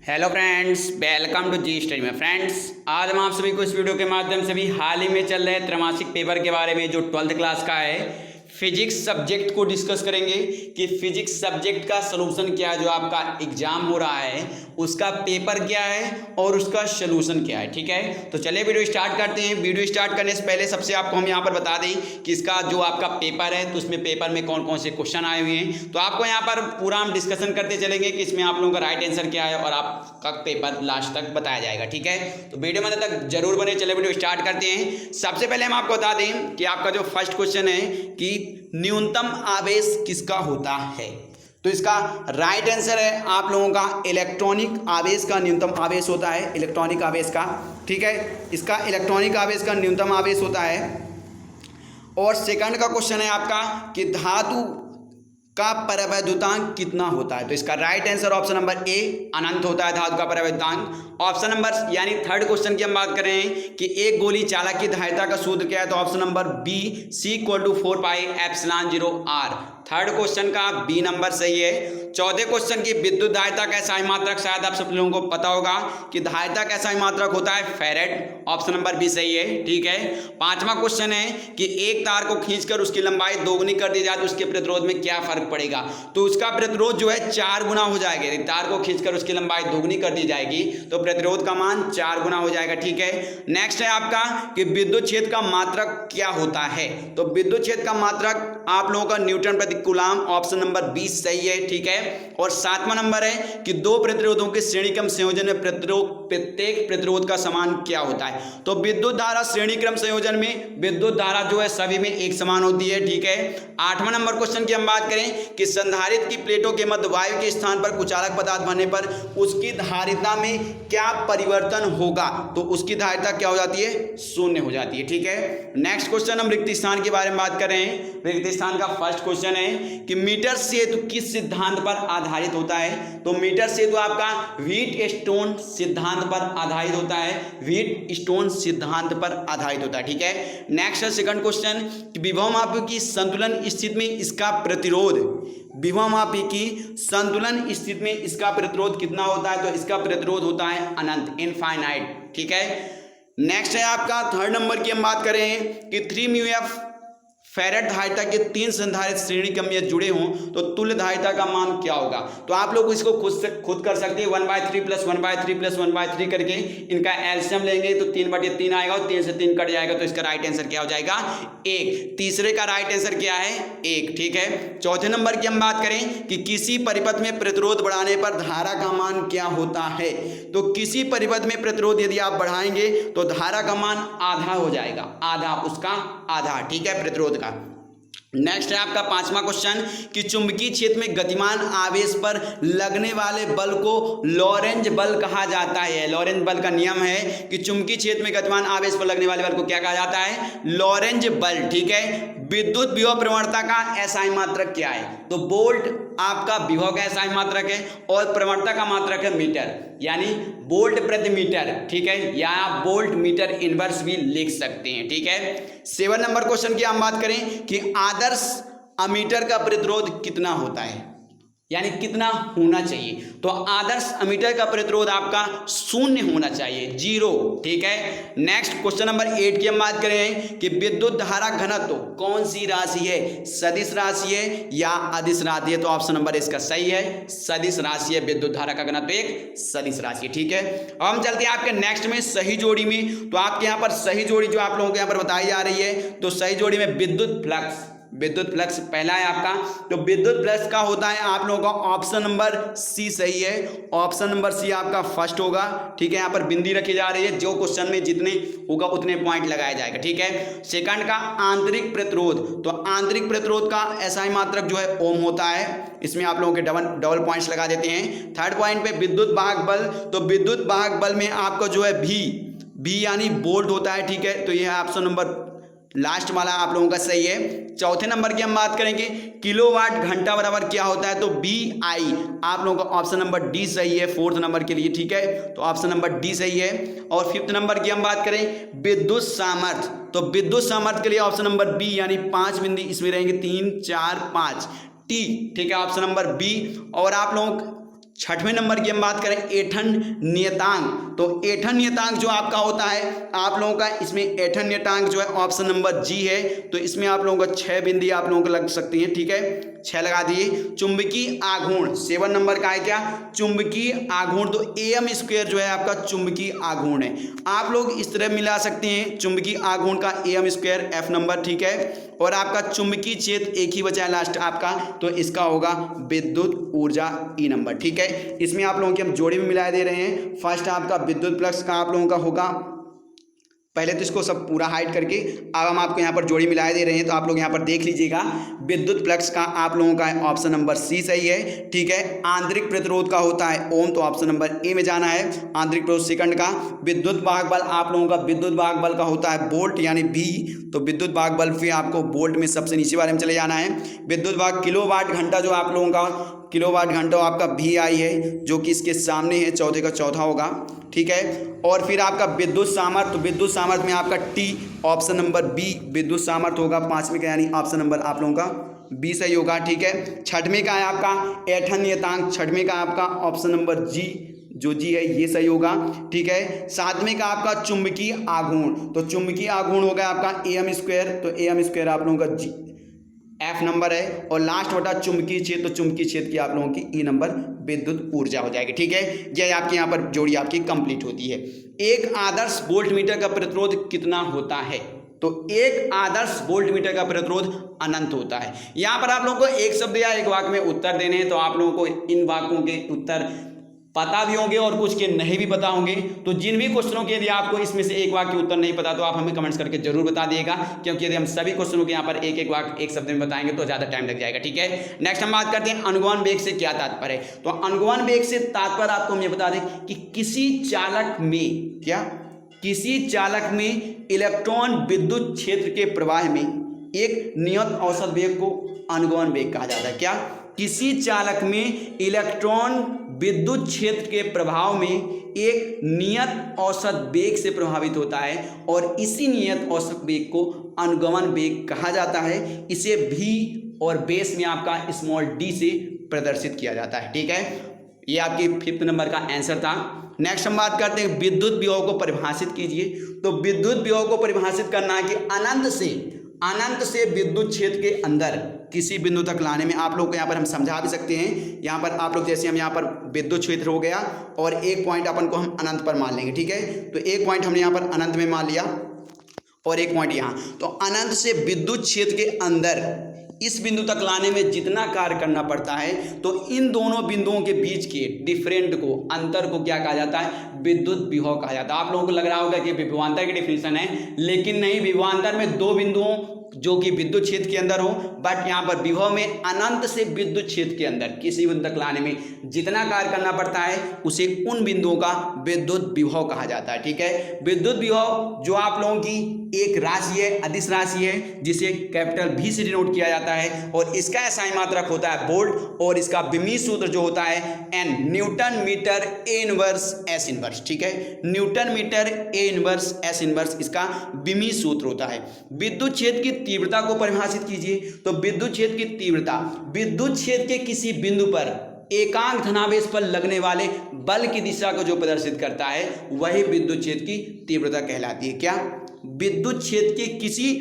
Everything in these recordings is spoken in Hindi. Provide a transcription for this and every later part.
Hello friends, welcome to G study में। फ्रेंड्स, आज हम आप सभी को इस वीडियो के माध्यम से भी हाल ही में चल रहे त्रैमासिक पेपर के बारे में जो 12th क्लास का है फिजिक्स सब्जेक्ट को डिस्कस करेंगे कि फिजिक्स सब्जेक्ट का सलूशन क्या है। जो आपका एग्जाम हो रहा है उसका पेपर क्या है और उसका सलूशन क्या है। ठीक है, तो चलिए वीडियो स्टार्ट करते हैं। वीडियो स्टार्ट करने से पहले सबसे आपको हम यहाँ पर बता दें कि इसका जो आपका पेपर है तो उसमें पेपर में कौन कौन से क्वेश्चन आए हुए हैं। तो आपको यहाँ पर पूरा हम डिस्कशन करते चलेंगे कि इसमें आप लोगों का राइट आंसर क्या है और आपका पेपर लास्ट तक बताया जाएगा। ठीक है, तो वीडियो में तक जरूर बने। चले वीडियो स्टार्ट करते हैं। सबसे पहले हम आपको बता दें कि आपका जो फर्स्ट क्वेश्चन है कि न्यूनतम आवेश किसका होता है। तो इसका राइट आंसर है आप लोगों का इलेक्ट्रॉनिक आवेश का न्यूनतम आवेश होता है। इलेक्ट्रॉनिक आवेश का, ठीक है, इसका इलेक्ट्रॉनिक आवेश का न्यूनतम आवेश होता है। और सेकंड का क्वेश्चन है आपका कि धातु का परवैद्युतांक कितना होता है। तो इसका right answer option number A अनंत होता है धातु का परवैद्युतांक। ऑप्शन नंबर यानी थर्ड क्वेश्चन की हम बात करें कि एक गोली चालक की धारिता का सूत्र क्या है। तो option number B C = 4πε0r। Third question का बी नंबर सही है। चौथे क्वेश्चन की विद्युत धारिता का SI मात्रक शायद आप सब लोगों को पता होगा कि धारिता का SI मात्रक होता है फैरेड। ऑप्शन नंबर बी सही है। ठीक है, पांचवा क्वेश्चन है कि एक तार को खींचकर उसकी लंबाई दोगुनी कर दी जाए तो उसके प्रतिरोध में क्या फर्क पड़ेगा। तो उसका प्रतिरोध जो है 4 गुना हो जाएगा। यदि तार को खींचकर उसकी लंबाई दोगुनी कर दी जाएगी तो प्रतिरोध का मान 4 गुना हो जाएगा। ठीक है, नेक्स्ट है आपका कि विद्युत क्षेत्र का मात्रक क्या होता है। तो विद्युत क्षेत्र का मात्रक आप लोगों का न्यूटन प्रति कूलम। ऑप्शन नंबर 20 सही है। ठीक है, और सातवां नंबर है कि दो प्रतिरोधों के श्रेणीक्रम संयोजन में प्रत्येक प्रतिरोध का समान क्या होता है। तो विद्युत धारा श्रेणीक्रम संयोजन में विद्युत धारा जो है सभी में एक समान होती है। ठीक है, आठवां नंबर क्वेश्चन की हम बात करें कि संधारित्र की प्लेटों के मध्य वायु के स्थान पर कुचालक पदार्थ भरने पर उसकी धारिता में क्या परिवर्तन होगा। तो उसकी धारिता क्या हो जाती है, शून्य हो जाती है। ठीक है, नेक्स्ट क्वेश्चन हम रिक्त स्थान के बारे में बात कर रहे हैं। रिक्त स्थान का फर्स्ट क्वेश्चन है कि मीटर सेतु किस सिद्धांत पर आधारित होता है। तो मीटर सेतु आपका व्हीट स्टोन सिद्धांत पर आधारित होता है। व्हीट स्टोन सिद्धांत पर आधारित होता है। ठीक है, नेक्स्ट है सेकंड क्वेश्चन कि विभवमापी की संतुलन स्थिति में इसका प्रतिरोध, विभवमापी की संतुलन स्थिति में इसका प्रतिरोध कितना होता है। तो इसका प्रतिरोध होता है अनंत, इनफाइनाइट। ठीक है, नेक्स्ट है आपका थर्ड नंबर की हम बात करें कि 3μF फैरेड धारिता के 3 संधारित्र श्रेणी क्रम में जुड़े हों तो तुल्य धारिता का मान क्या होगा। तो आप लोग इसको खुद कर सकते हैं। 1/3 + 1/3 + 1/3 करके इनका एलसीएम लेंगे तो 3/3 आएगा और 3 से 3 कट जाएगा। तो इसका राइट आंसर क्या हो जाएगा, 1। तीसरे का राइट आंसर क्या है, 1। ठीक है, चौथे नंबर की हम बात करें कि किसी परिपथ में प्रतिरोध बढ़ाने पर धारा का मान क्या होता है। तो किसी परिपथ में प्रतिरोध यदि आप बढ़ाएंगे तो धारा का मान आधा हो जाएगा, आधा, उसका आधा। ठीक है, प्रतिरोध। नेक्स्ट है आपका पांचवा क्वेश्चन कि चुंबकीय क्षेत्र में गतिमान आवेश पर लगने वाले बल को लॉरेंज बल कहा जाता है। लॉरेंज बल का नियम है कि चुंबकीय क्षेत्र में गतिमान आवेश पर लगने वाले बल को क्या कहा जाता है, लॉरेंज बल। ठीक है, विद्युत विभव प्रवणता का SI मात्रक क्या है। तो वोल्ट आपका विभव का SI मात्रक है और प्रवणता का मात्रक है मीटर, यानी वोल्ट प्रति मीटर। ठीक है, या आप वोल्ट मीटर इनवर्स भी लिख सकते हैं। ठीक है, 7 नंबर क्वेश्चन की हम बात करें कि आदर्श अमीटर का प्रतिरोध कितना होता है, यानी कितना होना चाहिए। तो आदर्श अमीटर का प्रतिरोध आपका 0 होना चाहिए, 0। ठीक है, नेक्स्ट क्वेश्चन नंबर 8 की हम बात करें कि विद्युत धारा घनत्व कौन सी राशि है, सदिश राशि है या अदिश राशि है। तो ऑप्शन नंबर इसका सही है, सदिश राशि है। विद्युत धारा का घनत्व एक सदिश राशि है। ठीक है, अब हम चलते हैं आपके नेक्स्ट में सही जोड़ी में। तो आपके यहाँ पर सही जोड़ी जो आप लोगों को यहाँ पर बताई जा रही है, तो सही जोड़ी में विद्युत फ्लक्स, विद्युत फ्लक्स पहला है आपका। तो विद्युत फ्लक्स का होता है आप लोगों का ऑप्शन नंबर सी सही है। ऑप्शन नंबर सी आपका फर्स्ट होगा। ठीक है, यहाँ पर बिंदी रखी जा रही है, जो क्वेश्चन में जितने होगा उतने पॉइंट लगाया जाएगा। ठीक है, सेकंड का आंतरिक प्रतिरोध। तो आंतरिक प्रतिरोध का SI मात्रक जो है ओम होता है। इसमें आप लोगों के डबल पॉइंट्स लगा देते हैं। थर्ड पॉइंट पे विद्युत वाहक बल। तो विद्युत वाहक बल में आपका जो है भी यानी वोल्ट होता है। ठीक है, तो यह ऑप्शन नंबर लास्ट वाला आप लोगों का सही है। चौथे नंबर की हम बात करेंगे किलोवाट घंटा बराबर क्या होता है। तो BI आप लोगों का ऑप्शन नंबर डी सही है फोर्थ नंबर के लिए। ठीक है, तो ऑप्शन नंबर डी सही है। और फिफ्थ नंबर की हम बात करें विद्युत सामर्थ्य। तो विद्युत सामर्थ्य के लिए ऑप्शन नंबर बी, यानी 5 बिंदु इसमें रहेंगे, 3 4 5 T। ठीक है, ऑप्शन नंबर बी। और आप लोगों छठवें नंबर की हम बात करें ऐंठन नियतांक, तो ऐंठन नियतांक जो आपका होता है आप लोगों का, इसमें ऐंठन नियतांक जो है ऑप्शन नंबर जी है। तो इसमें आप लोगों को 6 बिंदी आप लोगों को लग सकती हैं, ठीक है, 6 लगा दिए। चुंबकीय आघूर्ण 7 नंबर का है क्या, चुंबकीय आघूर्ण, तो एम स्क्वायर जो है आपका चुंबकीय आघूर्ण है। आप लोग इस तरह मिला सकते हैं चुंबकीय आघूर्ण का एम स्क्वायर एफ नंबर, ठीक है, और आपका चुंबकीय क्षेत्र एक ही बचा है लास्ट आपका, तो इसका होगा विद्युत ऊर्जा ई नंबर, ठीक है। इसमें आप लोगों की हम जोड़ी में मिला दे रहे हैं। फर्स्ट आपका विद्युत फ्लक्स का आप लोगों का होगा, पहले तो इसको सब पूरा हाइड करके अब हम आपको यहाँ पर जोड़ी मिला दे रहे हैं, तो आप लोग यहाँ पर देख लीजिएगा। विद्युत फ्लक्स का आप लोगों का ऑप्शन नंबर सी सही है, ठीक है। आंतरिक प्रतिरोध का होता है ओम, तो ऑप्शन नंबर ए में जाना है, आंतरिक प्रतिरोध सेकंड का। विद्युत वाहक बल आप लोगों का, विद्युत वाहक बल का होता है वोल्ट यानी बी, तो विद्युत वाहक बल फिर आपको वोल्ट में सबसे नीचे वाले में चले जाना है। विद्युत वाहक किलोवाट घंटा जो आप लोगों का, किलोवाट घंटा आपका वी आई है, जो कि इसके सामने है, चौथे का चौथा होगा, ठीक है। और फिर आपका विद्युत सामर्थ्य, तो विद्युत सामर्थ्य में आपका टी, ऑप्शन नंबर बी विद्युत सामर्थ्य होगा 5वें का, यानी ऑप्शन नंबर आप लोगों का बी सही होगा, ठीक है। छठवें का है आपका ऐंठन नियतांक, छठवें का आपका ऑप्शन नंबर जी, जो जी है ये सही होगा, ठीक है। सातवें का आपका चुंबकीय आघूर्ण, तो चुंबकीय आघूर्ण हो गया आपका एम स्क्वायर, तो एम स्क्वायर आप लोगों का जी एफ नंबर है। और लास्ट बटा चुंबकीय क्षेत्र, तो चुंबकीय क्षेत्र की आप लोगों की ई नंबर विद्युत ऊर्जा हो जाएगी, ठीक है। यह आपकी यहाँ पर जोड़ी आपकी कंप्लीट होती है। एक आदर्श वोल्टमीटर का प्रतिरोध कितना होता है, तो एक आदर्श वोल्टमीटर का प्रतिरोध अनंत होता है। यहाँ पर आप लोगों को एक शब्द या एक वाक्य में उत्तर देने हैं, तो आप लोगों को इन वाक्यों के उत्तर पता भी होंगे और कुछ के नहीं भी पता होंगे। तो जिन भी क्वेश्चनों के यदि आपको इसमें से एक वाक्य उत्तर नहीं पता, तो आप हमें कमेंट्स करके जरूर बता दिएगा, क्योंकि यदि हम सभी क्वेश्चनों के यहाँ पर एक एक वाक्य एक शब्द में बताएंगे तो ज़्यादा टाइम लग जाएगा, ठीक है। नेक्स्ट हम बात करते हैं अनुगमन वेग से क्या तात्पर्य है। तो अनुगमन वेग से तात्पर्य आपको हम ये बता दें कि किसी चालक में, क्या, किसी चालक में इलेक्ट्रॉन विद्युत क्षेत्र के प्रवाह में एक नियत औसत वेग को अनुगमन वेग कहा जाता है। क्या, किसी चालक में इलेक्ट्रॉन विद्युत क्षेत्र के प्रभाव में एक नियत औसत वेग से प्रभावित होता है, और इसी नियत औसत वेग को अनुगमन वेग कहा जाता है। इसे भी और बेस में आपका स्मॉल डी से प्रदर्शित किया जाता है, ठीक है। ये आपकी 5th नंबर का आंसर था। नेक्स्ट हम बात करते हैं विद्युत विभव को परिभाषित कीजिए। तो विद्युत विभव को परिभाषित करना है कि अनंत से विद्युत क्षेत्र के अंदर किसी बिंदु तक लाने में, आप लोग को यहाँ पर हम समझा भी सकते हैं। यहाँ पर आप लोग जैसे हम यहाँ पर विद्युत क्षेत्र हो गया और एक पॉइंट अपन को हम अनंत पर मान लेंगे, ठीक है। तो एक पॉइंट हमने यहाँ पर अनंत में मान लिया और एक पॉइंट यहाँ, तो अनंत से विद्युत क्षेत्र के अंदर इस बिंदु तक लाने में जितना कार्य करना पड़ता है, तो इन दोनों बिंदुओं के बीच के डिफरेंट को, अंतर को क्या कहा जाता है, विद्युत विभव कहा जाता है। आप लोगों को लग रहा होगा कि विभवांतर की डिफिनेशन है, लेकिन नहीं, विभवांतर में दो बिंदुओं जो कि विद्युत क्षेत्र के अंदर हो, बट यहाँ पर विभव में अनंत से विद्युत क्षेत्र के अंदर किसी बिंदु तक लाने में जितना कार्य करना पड़ता है, उसे उन बिंदुओं का विद्युत विभव कहा जाता है, ठीक है। विद्युत विभव जो आप लोगों की एक राशि है, अदिश राशि है, जिसे कैपिटल भी से डिनोट किया जाता है, और इसका एसआई मात्रक होता है वोल्ट, और इसका विमीय सूत्र जो होता है N, newton metre A inverse S inverse, ठीक है। Newton metre A inverse S inverse इसका विमीय सूत्र होता है। विद्युत क्षेत्र की तीव्रता को परिभाषित कीजिए। तो विद्युत क्षेत्र की तीव्रता, विद्युत क्षेत्र के किसी बिंदु पर एकांक धनावेश पर लगने वाले बल की दिशा को जो प्रदर्शित करता है, वही विद्युत क्षेत्र की तीव्रता कहलाती है। क्या, विद्युत क्षेत्र के किसी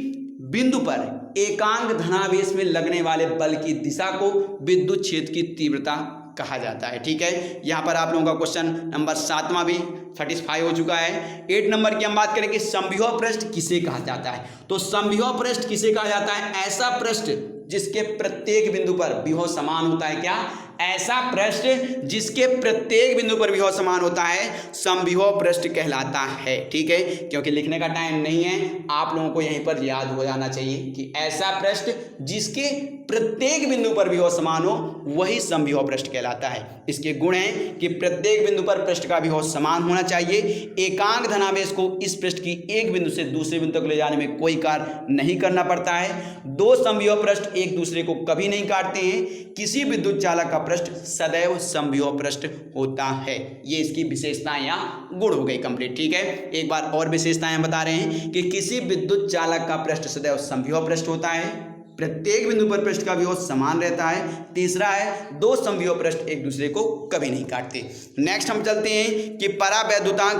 बिंदु पर एकांक धनावेश में लगने वाले बल की दिशा को विद्युत क्षेत्र की तीव्रता कहा जाता है, ठीक है। यहाँ पर आप लोगों का क्वेश्चन नंबर 7वां भी सेटिस्फाई हो चुका है। 8 नंबर की हम बात करें कि समविभव पृष्ठ किसे कहा जाता है। तो समविभव पृष्ठ किसे कहा जाता है, ऐसा पृष्ठ जिसके प्रत्येक बिंदु पर विभव समान होता है। क्या, ऐसा पृष्ठ जिसके प्रत्येक बिंदु पर विभव समान होता है समविभव पृष्ठ कहलाता है, ठीक है। क्योंकि लिखने का टाइम नहीं है, आप लोगों को यहीं पर याद हो जाना चाहिए कि ऐसा पृष्ठ जिसके प्रत्येक बिंदु पर विभव समान हो, वही समविभव पृष्ठ कहलाता है। इसके गुण हैं कि प्रत्येक बिंदु पर पृष्ठ का विभव समान होना चाहिए, एकांक धनावेश को इस पृष्ठ की एक बिंदु से दूसरे बिंदु तक ले जाने में कोई कार्य नहीं करना पड़ता है, दो समविभव पृष्ठ एक दूसरे को कभी नहीं काटते हैं, किसी विद्युत चालक का पृष्ठ सदैव समविभव पृष्ठ होता है। ये इसकी विशेषताएं या गुण हो गई कंप्लीट, ठीक है। एक बार और विशेषताएं बता रहे हैं कि किसी विद्युत चालक का पृष्ठ सदैव समविभव पृष्ठ होता है, प्रत्येक बिंदु पर पृष्ठ का विभव समान रहता है। तीसरा है दो समविभव पृष्ठ एक दूसरे को कभी नहीं काटते। नेक्स्ट हम चलते हैं कि परावैद्युतांक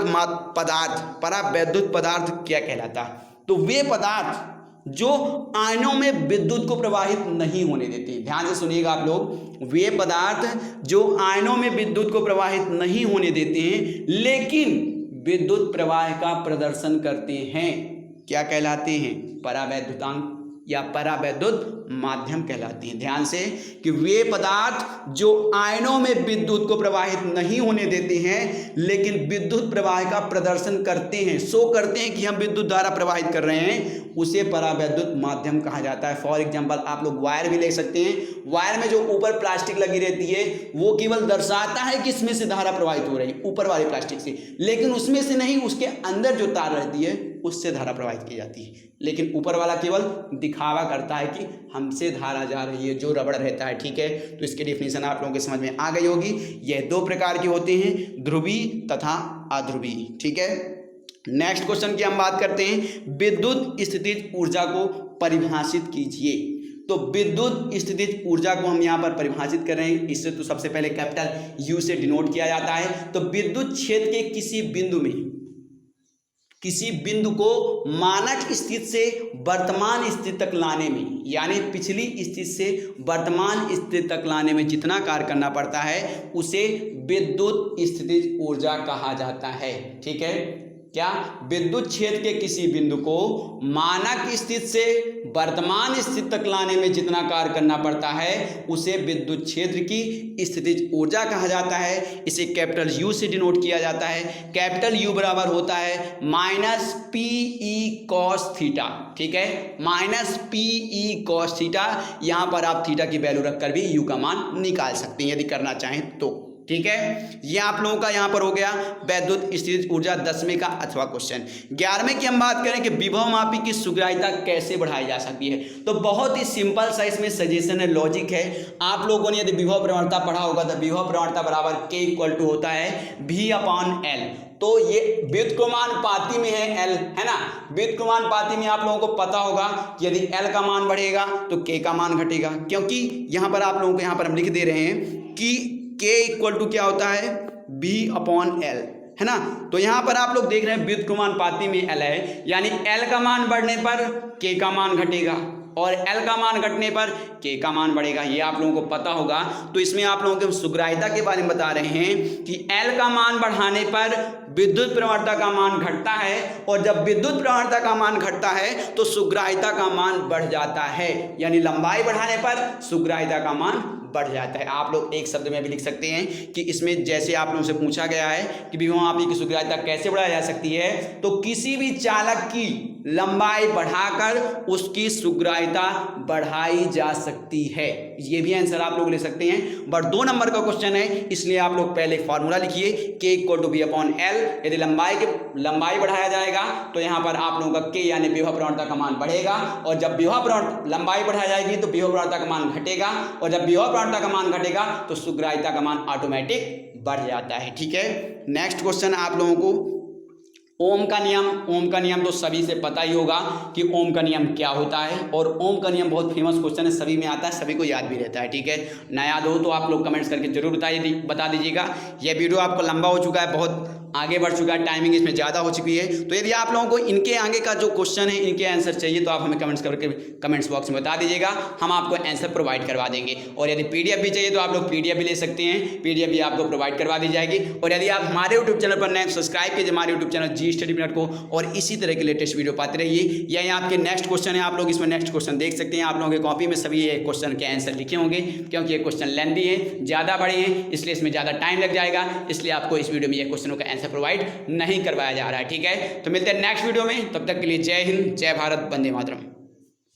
पदार्थ, परावैद्युत पदार्थ क्या कहलाता है। तो वे पदार्थ जो आयनों में विद्युत को प्रवाहित नहीं होने देते। ध्यान से सुनिएगा आप लोग, वे पदार्थ जो आयनों में विद्युत को प्रवाहित नहीं होने देते हैं लेकिन विद्युत प्रवाह का प्रदर्शन करते हैं, क्या कहलाते हैं? परावैद्युतांक या परावैद्युत माध्यम कहलाती हैं। ध्यान से कि वे पदार्थ जो आयनों में विद्युत को प्रवाहित नहीं होने देते हैं लेकिन विद्युत प्रवाह का प्रदर्शन करते हैं, शो करते हैं कि हम विद्युत धारा प्रवाहित कर रहे हैं, उसे परावैद्युत माध्यम कहा जाता है। फॉर एग्जांपल आप लोग वायर भी ले सकते हैं। वायर में जो ऊपर प्लास्टिक लगी रहती है वो केवल दर्शाता है कि इसमें से धारा प्रवाहित हो रही है ऊपर वाले प्लास्टिक से, लेकिन उसमें से नहीं, उसके अंदर जो तार रहती है उससे धारा प्रवाहित की जाती है। लेकिन ऊपर वाला केवल दिखावा करता है कि हमसे धारा जा रही है, जो रबड़ रहता है। ठीक है, तो इसकी डेफिनेशन आप लोगों के समझ में आ गई होगी। यह दो प्रकार के होते हैं, ध्रुवी तथा अध्रुवी। ठीक है, नेक्स्ट क्वेश्चन की हम बात करते हैं, विद्युत स्थितिज ऊर्जा को परिभाषित कीजिए। तो विद्युत स्थितिज ऊर्जा को हम यहाँ पर परिभाषित कर रहे हैं। इससे तो सबसे पहले कैपिटल यू से डिनोट किया जाता है। तो विद्युत क्षेत्र के किसी बिंदु में, किसी बिंदु को मानक स्थिति से वर्तमान स्थिति तक लाने में, यानी पिछली स्थिति से वर्तमान स्थिति तक लाने में जितना कार्य करना पड़ता है उसे विद्युत स्थितिज ऊर्जा कहा जाता है। ठीक है, क्या? विद्युत क्षेत्र के किसी बिंदु को मानक स्थिति से वर्तमान स्थिति तक लाने में जितना कार्य करना पड़ता है उसे विद्युत क्षेत्र की स्थितिज ऊर्जा कहा जाता है। इसे कैपिटल यू से डिनोट किया जाता है। कैपिटल यू बराबर होता है minus P E cos theta. ठीक है, minus P E cos theta. यहाँ पर आप थीटा की वैल्यू रखकर भी यू का मान निकाल सकते हैं यदि करना चाहें तो। ठीक है, ये आप लोगों का यहाँ पर हो गया वैद्युत स्थितिज ऊर्जा 10वें का अथवा क्वेश्चन। 11वें की हम बात करें कि विभव मापी की सुग्राह्यता कैसे बढ़ाई जा सकती है। तो बहुत ही सिंपल सा इसमें सजेशन है, लॉजिक है। आप लोगों ने यदि विभव प्रवणता पढ़ा होगा तो विभव प्रवणता बराबर K इक्वल टू होता है V/L। तो ये व्युत्क्रमानुपाती में है L, है ना। व्युत्क्रमानुपाती में आप लोगों को पता होगा कि यदि L का मान बढ़ेगा तो K का मान घटेगा, क्योंकि यहाँ पर आप लोगों को यहाँ पर हम लिख दे रहे हैं कि K इक्वल टू क्या होता है? V/L, है ना। तो यहाँ पर आप लोग देख रहे हैं व्युत्क्रमानुपाती में L है, यानी L का मान बढ़ने पर K का मान घटेगा और L का मान घटने पर K का मान बढ़ेगा। ये आप लोगों को पता होगा। तो इसमें आप लोगों को सुग्राह्यता के बारे में बता रहे हैं कि L का मान बढ़ाने पर विद्युत प्रवणता का मान घटता है और जब विद्युत प्रवणता का मान घटता है तो सुग्राह्यता का मान बढ़ जाता है, यानी लंबाई बढ़ाने पर सुग्राह्यता का मान बढ़ जाता है। आप लोग एक शब्द में भी लिख सकते हैं कि इसमें जैसे आप लोगों से पूछा गया है कि विभव मापी की सुग्राह्यता कैसे बढ़ाई जा सकती है, तो किसी भी चालक की लंबाई बढ़ाकर उसकी सुग्राह्यता बढ़ाई जा सकती है। ये भी आंसर आप लोग ले सकते हैं। बट 2 नंबर का क्वेश्चन है, इसलिए आप लोग पहले फॉर्मूला लिखिए K इक्वल टू V/L। यदि लंबाई बढ़ाया जाएगा तो यहाँ पर आप लोगों का K यानी विभव प्रवणता का मान बढ़ेगा, और जब लंबाई बढ़ाई जाएगी तो विभव प्रवणता का मान घटेगा, और जब विभव प्रवणता का मान घटेगा तो सुग्राह्यता का मान ऑटोमेटिक बढ़ जाता है। ठीक है, नेक्स्ट क्वेश्चन आप लोगों को ओम का नियम। ओम का नियम तो सभी से पता ही होगा कि ओम का नियम क्या होता है, और ओम का नियम बहुत फेमस क्वेश्चन है, सभी में आता है, सभी को याद भी रहता है। ठीक है, ना याद हो तो आप लोग कमेंट्स करके जरूर बता दीजिएगा। यह वीडियो आपको लंबा हो चुका है, बहुत आगे बढ़ चुका है, टाइमिंग इसमें ज़्यादा हो चुकी है। तो यदि आप लोगों को इनके आगे का जो क्वेश्चन है इनके आंसर चाहिए तो आप हमें कमेंट्स करके कमेंट्स बॉक्स में बता दीजिएगा, हम आपको आंसर प्रोवाइड करवा देंगे। और यदि PDF भी चाहिए तो आप लोग PDF भी ले सकते हैं, PDF भी आपको प्रोवाइड करवा दी जाएगी। और यदि आप हमारे यूट्यूब चैनल पर नए सब्सक्राइब कीजिए हमारे यूट्यूब चैनल जी स्टडी मिनट को, और इसी तरह के लेटेस्ट वीडियो पाते रहिए। यही आपके नेक्स्ट क्वेश्चन है, आप लोग इसमें नेक्स्ट क्वेश्चन देख सकते हैं। आप लोगों की कॉपी में सभी ये क्वेश्चन के आंसर लिखे होंगे, क्योंकि ये क्वेश्चन लेंथी है, ज़्यादा बड़े हैं, इसलिए इसमें ज़्यादा टाइम लग जाएगा, इसलिए आपको इस वीडियो में ये क्वेश्चनों का आंसर प्रोवाइड नहीं करवाया जा रहा है। ठीक है, तो मिलते हैं नेक्स्ट वीडियो में, तब तक के लिए जय हिंद, जय भारत, वंदे मातरम।